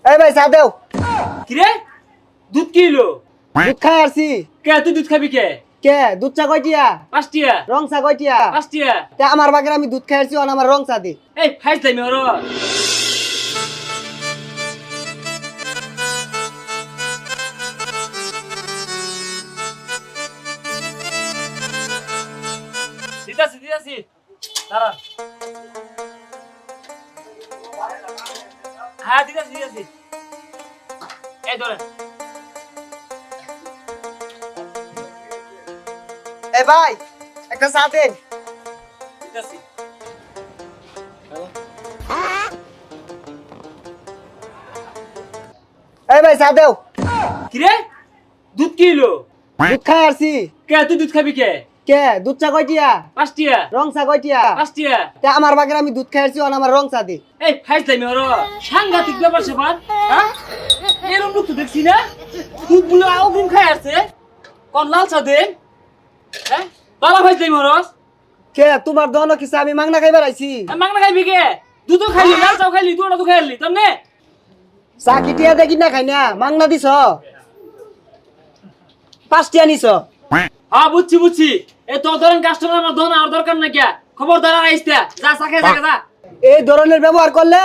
এই ভাই চা দেও। কি রে দুধ কি হলো? দুধ খাই আসছি। কে তুই দুধ খাবি কে? কে দুধ চা কয়টিয়া? 5 টিয়া। রং চা কয়টিয়া? 5 টিয়া। তে আমার বাগের আমি দুধ খাই আসছি আর আমার রং চা দি। এই ফাইজলামি হলো। দিতাছি দাঁড়ান। হ্যাঁ দিতাছি এই ধরেন। এই ভাই একটা চা দেন। দিতাছি। এই ভাই চা দেও। কি রে দুধ কি হলো? দুধ খাই আসছি। কে তুই দুধ খাবি কে? কে দুধ চা কয়টিয়া? 5 টিয়া। রং চা কয়টিয়া? 5 টিয়া। তে আমার বাগের আমি দুধ খাই আসছি আর আমার রং চা দি। এই ফাইজলামি হলো। সাংঘাতিক ব্যাপার সেপার। হ্যাঁ এরকম লোক তো দেখছি না। দুধ গুলো অগ্রিম খাই আসছে। কোন লাল চা দেন? হ্যাঁ বালা ফাইজলামি হলো। কে তোমার দোনো কিছু আমি মাংনা খাইবার আইছি। মাংনা খাইবি কে? দুধও খাইলি লাল চাও খাইলি তুই তো খাইলি তমনে। চা কিটিয়া দেখি না খাই না মাংনা দিছ 5টিয়া নিছ। হ্যাঁ বুঝছি এই তোর ধরেন কাস্টমার আমার ধন আর দরকার না কে খবরদার আর আইসতে যা চাকে যা। এই ধরনের ব্যবহার করলে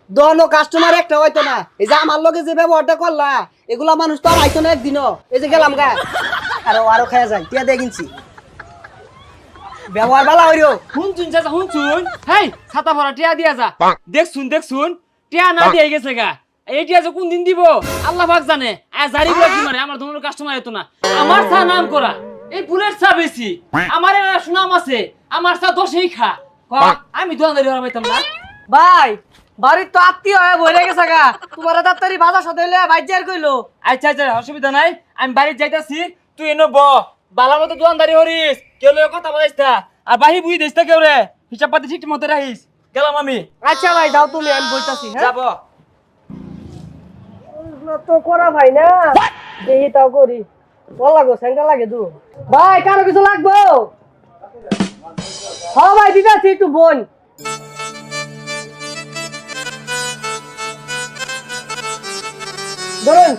দোনো কাস্টমার একটা হইতো না। এই যে আমার লগে যে ব্যবহারটা করলা এগুলা মানুষ তো আর আইতো না একদিনও। এই যে গেলাম গা আরো খাওয়া যায় টিয়া দিয়ে কিনছি। ব্যবহার ভালো হইরো। শুনছুন চাচা শুনছুন। হেই ছাতা ভরা টিয়া দিয়া যা। দেখছুন টিয়া না দিয়ে গেছে গা। এই টিয়া যে কোন দিন দিব আল্লাহ পাক জানে। আর জারি গুলা কি মারে আমার ধরনের কাস্টমার এতো না। আমার চা নাম করা এই বুলেট চা বেশি। আমার এরা সুনাম আছে। আমার চা 10এই খা। আমি দোকানদারি হওয়ার পাইতাম না। ভাই বাড়ির তো আত্মীয় হয়ে বলে গেছে গা তোমার তাড়াতাড়ি বাজার সদাইলে বাইজার কইলো। আচ্ছা অসুবিধা নাই আমি বাড়ি যাইতাছি তুই এনো ব বালা মতো দোকানদারি হরিস কেউ লোক কথা বলাইস না আর বাহি বুঝি দিস কেউ রে হিসাব পাতি ঠিক মতো রাখিস গেলাম আমি। আচ্ছা ভাই যাও তুমি আমি বইতাছি। হ্যাঁ যাব তো করা ভাই না দেখি তাও করি বল লাগো স্যাংটা লাগে দু ভাই কারো কিছু লাগবো? হ্যাঁ ভাই দিদাছি একটু বোন। ধরুন